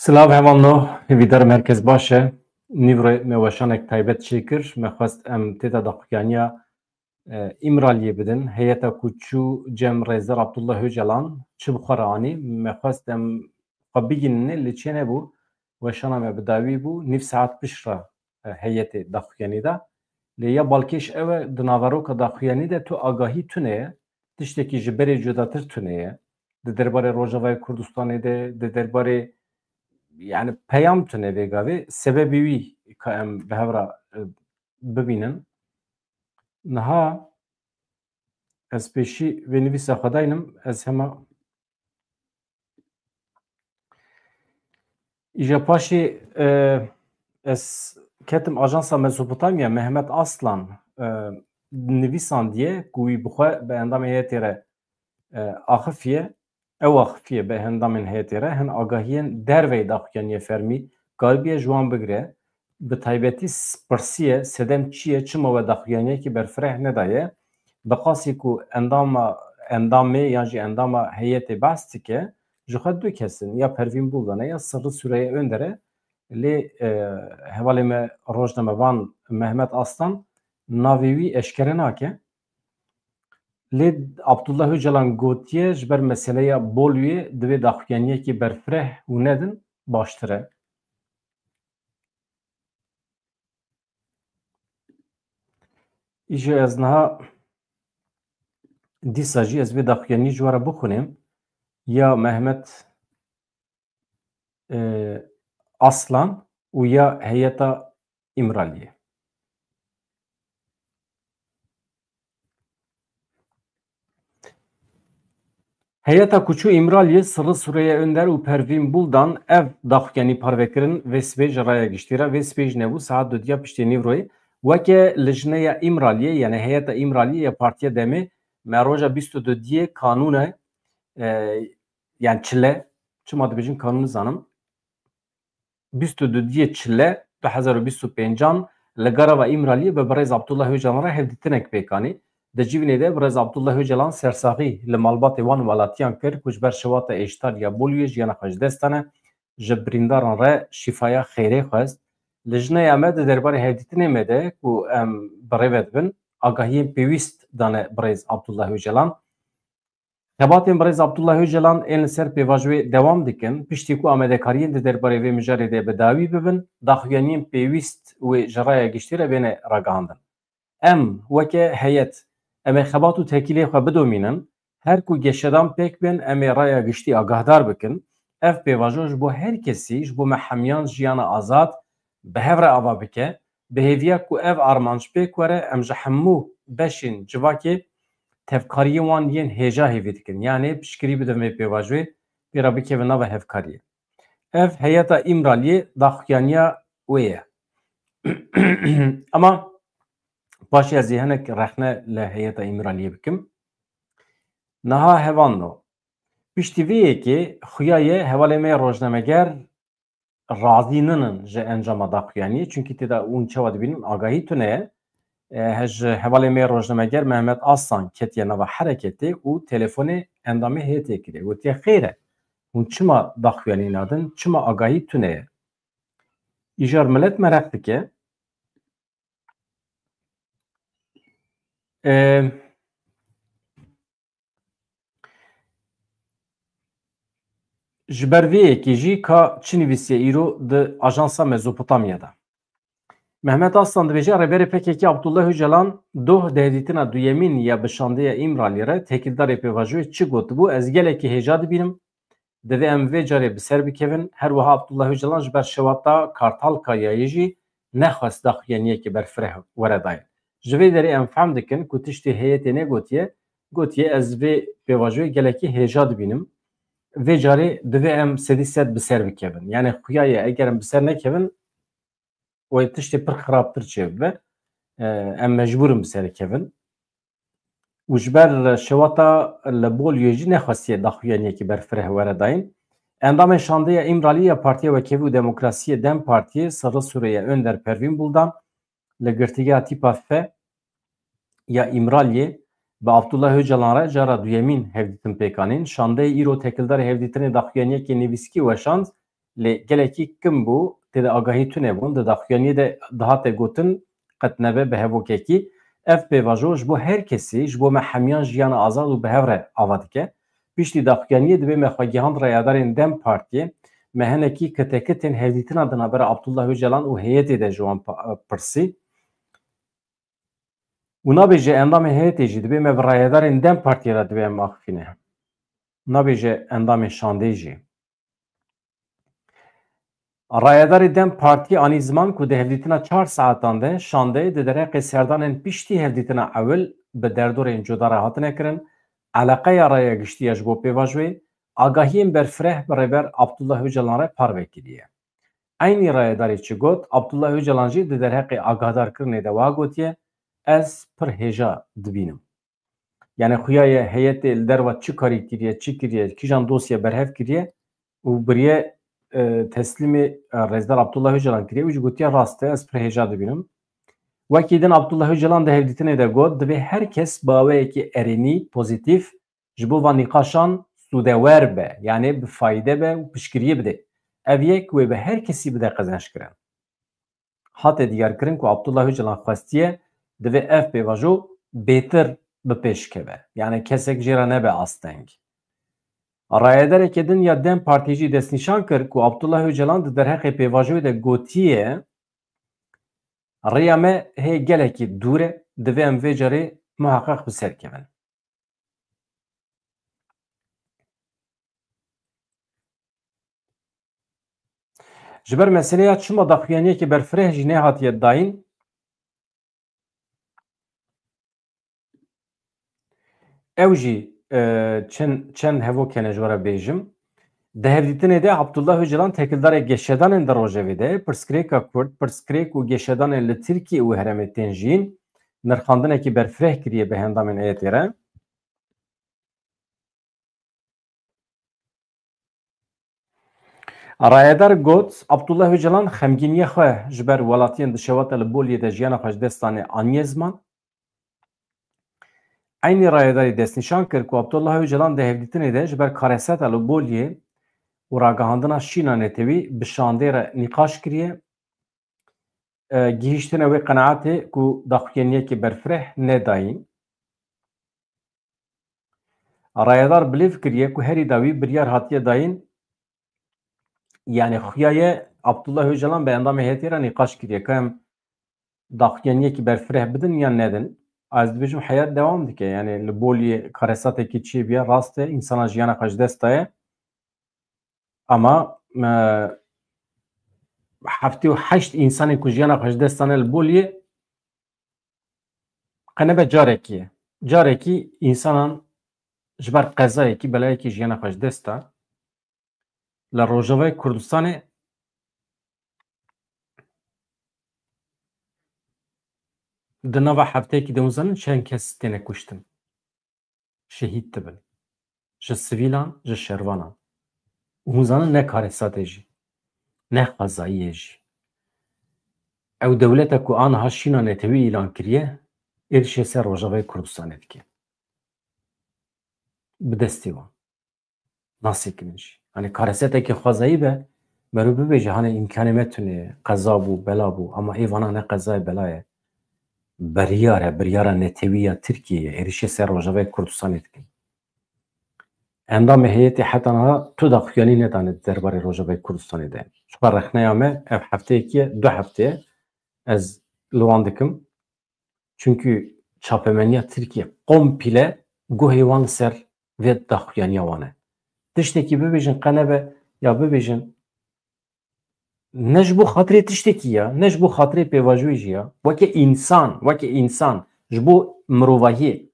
Silav hevalno, vidar merkez başı. Nivre mevaşanek taybet çekir. Mexwest em têda daxuyaniya İmraliyê bidin. Heyeta kuçû Cem Rêzer Abdullah Öcalan çi bixwe anî mexwest em xwe bigîninê li çê nebû. Weşana me bi dawî bû. Nîv saet pişt re heyetê daxuyanî de. Lê ya balkêş ew e di naveroka daxuyanî de tu agahî tune ye. Tiştekî ji berê cudatir tune ye. Di derbarê Rojavayê Kurdistanê de, di derbarê yani peyam tune vêgavê sebebî wî ka em bi hev re bibînin. Niha ez pêşî vê nivîsa xwe dayînim, ez hema îja paşê ez ketim Ajansa Mezopotamya Mehmet Aslan nivîsandiye ku wî bixwe bi endamê heyetê re axifiye. Ew axifiye bi endamên heyetê re hin agahiyên derveyê daxuyaniyê fermî galibiye ji wan bigire. Bi taybetî pirsiye sedem çi ye, çima we daxuyaniyekî berfireh nedaye. Bi qasî ku endamê yan jî endama heyetê behs dike, ji xwe du kesin ya Pervîn Buldan e ya Sırrı Süreyya Önder e. Lê hevalê me rojnamevan Mehmet Aslan navê wî eşkere nake. Lê Abdullah Öcalan gotiye ji ber meseleya Bolûyê divê daxuyaniyekî berfireh û nedin baştir e. Îja ez niha dîsa jî ez vê daxuyanî ji we re bixwînim ya Mehmet Aslan û ya heyeta İmraliyê. Heyeta kuçû İmraliyê Sırrı Süreyya Önder û Pervîn Buldan ev daxuyanî parvekirin vê sibê ji raya giştî re. Vê sibê ji nebû saet dudiya piştî nîvroyê weke li jineya İmraliyê yani heyeta İmraliyê ya Partiya Demê me roja 22 kanûne yani çile çima dibêjin kanûn nizanim 22 çile 2025 li garava İmraliyê bi birêz Abdullah Öcalan re hevdîtinek pêkanî. Di civînê de birêz Abdullah Öcalan sersaxî li malbatê wan welatiyan kir ku ji ber şewata êştar ya Bolûyê jiyana xwe ji dest dane. Ji birîndaran re şîfaya xêrê xwest. Li jineya me di derbarê hevdîtinê me de ku em bi rêve dibin agahiyên pêwîst dane birêz Abdullah Öcalan. Xebatên birêz Abdullah Öcalan ên li ser pêvajiyê dewam dikin piştî ku amadekariyên di derbarê vê mijarê de bi dawî bibin daxuyaniyên pêwîst wê ji raya giştî re bêne ragihandin. Em weke heyet em ê xebat û tekîlê xwe bidomînin her ku geşedan pêk bên em ê raya giştî agahdar bikin. Ev pêvajo ji bo her kesî ji bo me hemiyan jiyana azad bi hev re ava bike bi hêviya ku ev armanc pêk were em ji hemû beşên civakê tevkariyê wan yên hêja hêvî dikin. Yani piştgirî bidin vê pêvajoyê pêra bikevin nava hevkariyê. Ev heyeta İmraliyê daxuyaniya wê ye. Ama paşê ez ê hinek rexne li heyeta İmraliyê bikim. Niha hevanno. Piştî vê yekê xuyayê hevalê me rojnameger razî ninin ji encama daxuyaniyê çünkü têda hûn çawa dibînin agahî tune ye. Ji hevalê me rojnameger Mehmet Aslan ketiye nava hereketê û telefonê endamê heyetê kiriye. Gotiye xêr e hûn çima daxuyanî nadin, çima agahî tune ye. Îjar millet mereq dike ji ber vê yekê jî ka çi nivîsiye îro di Ajansa Mezopotamya'da. Mehmet Aslan dibêje rêberê PKK Abdullah Öcalan doh dehedîtina duyemîn ya bişandeya İmraliyê re têkildarê pêvajoyê çi gotibû ez gelekî hêja dibînim. Divê em vê carê bi ser bikevin her wiha Abdullah Öcalan ji ber şewata Kartalkayayê jî nexwest daxuyaniyekî berfireh were daye. Ji vê derê em fehm dikin ku tiştî heyetê negotiye gotiye ez vê pêvajoyê gelekî hêja dibînim. Vê carê divê em sedî sed bi ser bikevin. Yani xuyayê eger em bi ser nekevin wê tiştê pir xirabtir çêbibe. Em mecbûrin bi ser kevin. û ji ber şewata li Bolûyê jî nexwestiye daxuyaniyekî berfireh were dayîn. Endamên şandeya İmraliyê ya Partiya Wekevî û Demokrasiyê Dem Partiyê Sırrı Süreyya Önder Pervîn Buldan li girtigeha tîpa F ya İmraliyê bi Abdullah Öcalan re cara duyemîn hevdîtin pêkanîn şandeyê îro tekildarê hevdîtinê daxuyaniyekê nivîskî weşand لی گلکی کم بو تد آگاهی تو نبون ده داخوانی ده دهات گوتن قد نبه به هفو کی اف پیواژو جبو هر کسی جبو محمیان جیان آزاد و به هفره آواد که پیشتی داخوانی ده به مخواگیهان رایدارین دم پارتی مهنکی کتکتن هدیتنا دنابر عبدالله وجلان و هیئتی ده جوان پرسی و نابیجه اندام هیئتی جی ده به رایدارین دم پارتی را ده به مخفینه نابیجه اندام شانده جی رایداری دم پارتی آنی زمان که ده هفدیتنا 4 ساعتان ده شانده ده درق سردان پیشتی هفدیتنا اول به دردور این جداره هاتنه کرن علاقه یا رای گشتیش بو پیواجوی آگاهیم بر فره برابر عبدالله وجلان را پار وکیلیه aynı rayedari çi got Abdullah Öcalan jî di derheqê agadarkirinê de wa gotiye ez pir hêja dibînim. Yani xuyaye heyetê li derva çi karî kiriye, çi kiriye, kîjan dosya berhev kiriye û biriye teslîmê Rezdar Abdullah Öcalan kiriye û jî gotiye rast e ez pir hêja dibînim. Wekî din Abdullah Öcalan di hevdîtinê de got divê herkes baweyekî erênî pozîtîf ji bo van nîqaşan sûdewer be yani bi fayde be û piştgiriyê bide. Ev yek wê bi her kesî bide qezenşkirin. Hate diyarkirin ku Abdullah Öcalan xwestiye divê ev pêvajo bêtir bi pêş keve. Yani kesek jê re nebe asteng. Rayedarekê din ya Dem Partî jî destnîşan kir ku Abdullah Öcalan di derheqê pêvajoyê de gotiye rêya me hê gelekî dûr e divê em vê carê muheqeq bi ser kevin. Ji ber meseleya çima daxuyaniyekê berfireh jî nehatiye dayîn ew jî çend hevokene ji we re bêjim di hevdîtinê de Abdullah Öcalan tekildarê geşedanên di rojevê de pirsgirêka Kurd pirsgirêk û geşedanên li Tirkiye û herêmê tên jîn nirxandinekî berfireh kiriye bi hendamên heyetê re. Rayedar got Abdullah Öcalan xemgîniya xwe ji ber welatiyên dişewata li Boliyê de jiyana xwe ji dest danê aniye ziman. Aynı rayedarî destnîşan kir ku Abdullah Öcalan di hevdîtinê de ji ber kareseta li Boliyê û ragihandina Şîna netewî bi şandê re nîqaş kiriye. Gihîştina wê qenaetê ku daxuyaniyekê berfireh nedayîn. Rayedar bilêv kiriye ku herî dawî biryar hatiye dayîn yani xuyaye Abdullah Öcalan bi endamê heyetê re nîqaş kiriye ka em daxuyaniyekî berfireh bidin yan nedin. Ez dibêjim heyet devam dike yani li Boliyê karesatekî çêbiye rast e insana jiyana xwe ji dest daye ama heftê û heşt însanê ku jiyana xwe ji dest dane li Boliyê qenebe carekî ye. Carekî însanan ji ber qezayekî belayekî jiyana xwe ji dest da li Rojavayê Kurdistanê di nava hefteyekî de zanin çend kes têne kuştin. Şehîd dibin. Ji sivîlan ji şervanan. Hûn zanin ne karesatê jî. Ne xwezayiyê jî. Ew dewletek ku aniha Şîna netewî îlan kiriye êrişê ser Rojavayê Kurdistanê dike. Bi destê wan. Nasê kirin jî. Hani karesetekî xwezayî be merû bibêje hani imkanê me tune qeza bû bela bû ama êvana ne qezayê bela ye. Biryar e biryara netewî ya Tirkiyeyê êrişê ser Rojavayê Kurdistanê dikin. Endamê heyetê heta niha tu daxuyanî nedane derbarê Rojavayê Kurdistanê de. Ji ber rexneya me ev hefteyekî ye 2 hefte ye ez li wan dikim. Çünkü çapemeniya Tirkiye komple guhê wan ser vê daxuyaniya wan e. Tiştekî bibêjin qenebe ya bibêjin ne ji bo xatirê tiştekî ya ne ji bo xatirê pêvajoyê jî ya wekî însan ji bo mirovahiyê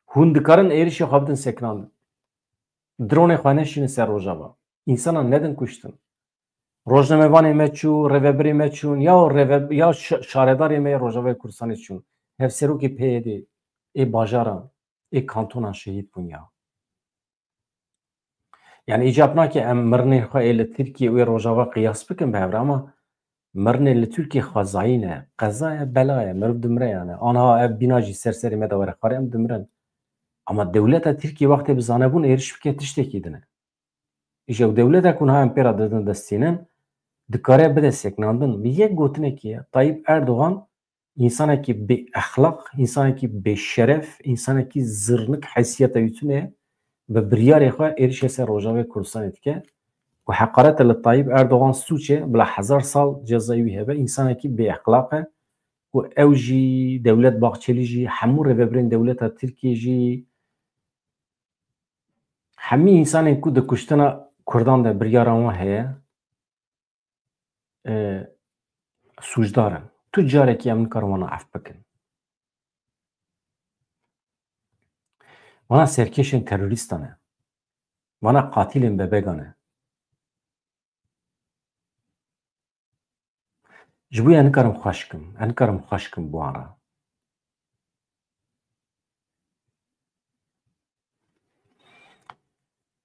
hûn dikarin êrişê xwe bidin sekirandin. Dronê xwe neşînin ser rojava. İnsanan nedin kuştin. Rojnamevanê me çû, rêvebirê me çûn ya şaredarê me Rojavayê Kurdistanê çûn. Hevserokê PYD, ê bajaran, ê kantonan şehîd bûn ya. Yani icap nake em mirinê xwe ê li Tirkiye û Rojava qiyas bikin bi hev re ama mirinê li Tirkiye xwezayî ne, qeza ye, bela ye, mirov dimire yani. Aniha ev bîna jî serserê me de were xware em dimirin. Ama dewleta Tirkiye wextê bi zanebûn êriş bike tiştekî dine. İşte devlete kuna empera dedin destinin dikare bide seknandın. Bir yek gotine ki ya Tayyip Erdoğan insana ki be ahlak, insana ki be şeref, insana ki zırnık haysiyata yütüne ve bir yere kha erişe ser Rojava Kurdistan etke. Ve hakaret ile Tayyip Erdoğan suçe bila 1000 sal cezayı hebe insana ki be ahlakı و ew jî dewlet baxçelî jî hemû rêveberên dewleta Tirkiye jî hemî însanên ku di kuştina Kurdan de biryaran wan heye sûcdar in. Tu carekî em nikarin wana ev bikin. Wana serkêşên terorîstan e. Wana qatilên bebegan e. Ji bo ya nikarim xweş bikim. Em nikarim xweş bikim bu wan re.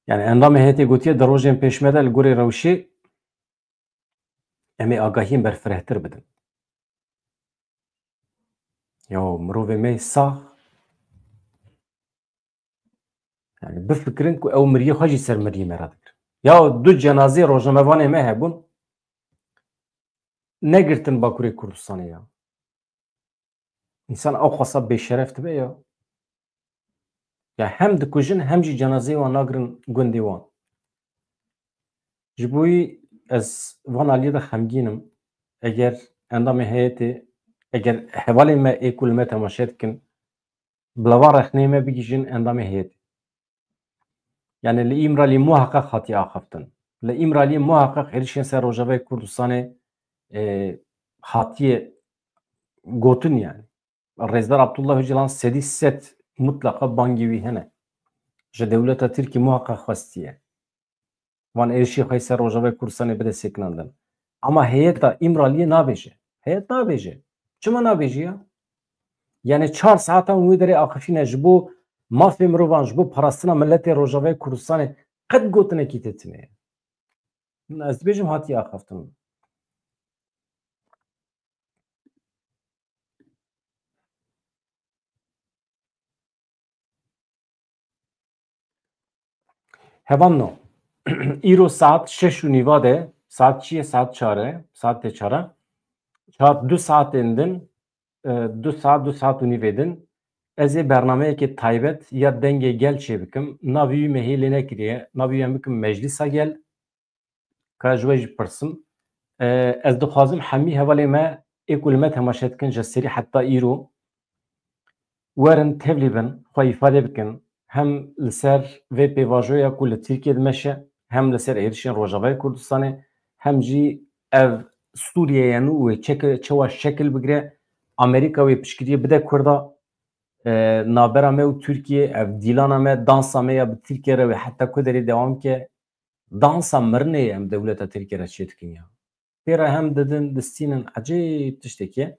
Yani endamê heyetê gotiye di rojên pêşme de li gorî rewşê em ê agahiyên berfirehtir bidin. Ya mirovê me sax yani bifikirin ku ew miriyê xwe jî ser miriyê me re dikirin. Ya du cenazê rojnamevanê me hebûn negirtin Bakurê Kurdistanê ya. İnsan ew xwesa bêşeref dibe ya. Ya hem dikujin hem jî cenazeyê wan nagirin gundê wan. Ji bo wî ez van aliyê de xemgîn im eger endamê heyetê eger hevalên me ê ku li me temaşe dikin bila van rexneyê me bigîjin endamê heyetê. Yani li İmralî muheqeq hatiye axaftin. Li İmralî muheqeq êrişên ser Rojavayê Kurdistanê hatiye gotin yani. Rêzdar Abdullah Öcalan sedî set mutlaka bangî wî hene. Ji dewleta Tirkiye muheqeq xwestiye. Van êrişî xwe ser Rojavayê Kurdistanê bide seknandin. Ama heyeta İmraliyê nabêje. Heyet nabêje. Çima nabêje ya? Yani 4 saatan wê derê axifîne ji bo mafê mirovan ji bo parastina milletê Rojavayê Kurdistanê qet gotinekî tê tune ye. Ez dibêjim hatiye axaftin. Hevan no. İro saat 6:30 de saat çiye saat 4 saat 4 saat 2 saatên din 2 saat û nîvê din ez ê bernameyekê taybet ya dengê gel çê bikim navî wî me hêlê nekiriye navî wî em bikim meclîsa gel ka ji we jî pirsim ez dixwazim hemî hevalê me ê ku li me temaşe dikin ji serî heta îro werin tevlî bin xwe îfade bikin hem li ser vê pêvajoya ku li Tirkiye dimeşe hem li ser êrişên Rojavayê Kurdistanê hem jî ev Sûriyeyê nû wê çawa şekil bigire Amerîka wê piştgiriye bide Kurda navbera me û Tirkiye ev dîlana me dansa me ya bi Tirkiye re wê heta ku derê dewam bike dansa mirinê em dewleta Tirkiye re çê dikin ya. Pêra hem didin distînin ecêb tiştekî ye.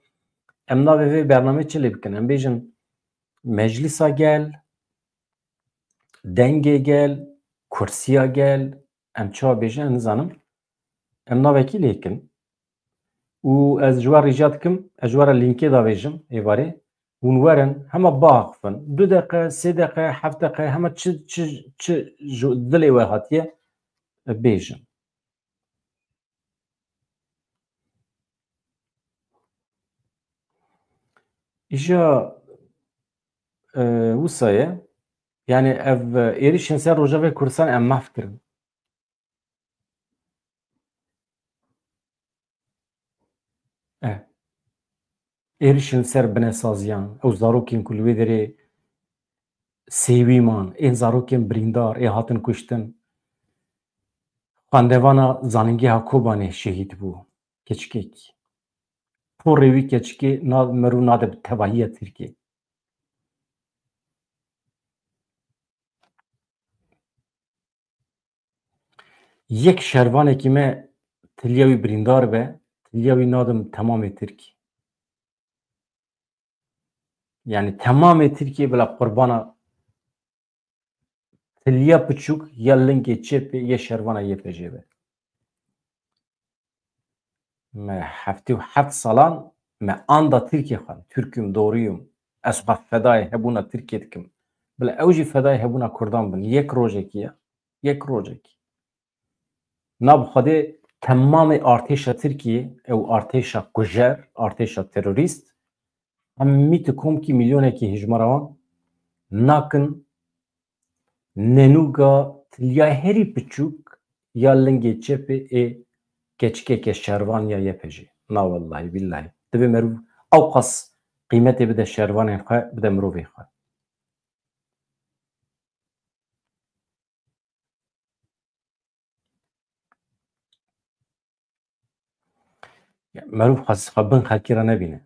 Em navê vê bername çi lê bikin? Em bêjin meclîsa gel, dengê gel, kursiya gel, em çawa bêjin nizanim. Em navekî lê bikin. û ez ji wan rîca dikim, ez ji wan re lînkê davêjim êvarê hûn werin hema biaxivin. 2 deqe, 3 deqe, 7 deqe hema çi ji dilê we hatiye bêjin. İja wisa ye yani ev êrişên ser Rojavayê Kurdistanê em mahv kirin. Êrişên ser binesaziyan ew zarokên ku li wê derê sêwî man ên zarokên birîndar ê hatin kuştin xwendevana zanîngeha Kobanê şehîd bû keçikek. Porê wî keçikê mirov nade bi tevahiya Tirkiye. Yek şervanekî me tiliya wî birîndar be tiliya wî nadim temamê Tirkiye. Yani temamê Tirkiye bila qurbana tiliya piçûk ya lingê çêpê ya şervana YPJ be. Me 77 salan me anda Tirkiye xwe Türk'üm doğruyum ez xwe fedayê hebûna Tirkiye dikim. Bila ew jî fedayê hebûna Kurdan bin yek rojekî ye yek rojekî. Nab xwedê temamê artêşa Tirkiye ew artêşa kujer, artêşa terorîst hemî ti komkî milyonekî hejmara wan nakin nenûga tiliya herî piçûk ya lingê çepê ê keçikeke şervan ya yepê jî. Na wellahî billahî. Dibe merûv ew qas qîmetê bide şervanên xwe bide mirovê xwe. Merûv xwe bin xelkê re nebîne.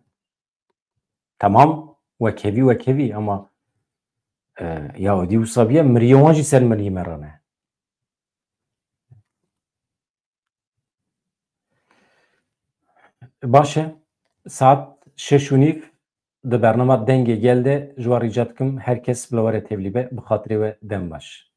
Temam wekhevî ama ya dî wisa biye miriyê wan jî ser miriyê me re ne. Baş e saet 6:30 di bername dengê gel de ji wan rîca dikim her kes bila were tevlî be bi xatirê we dem baş.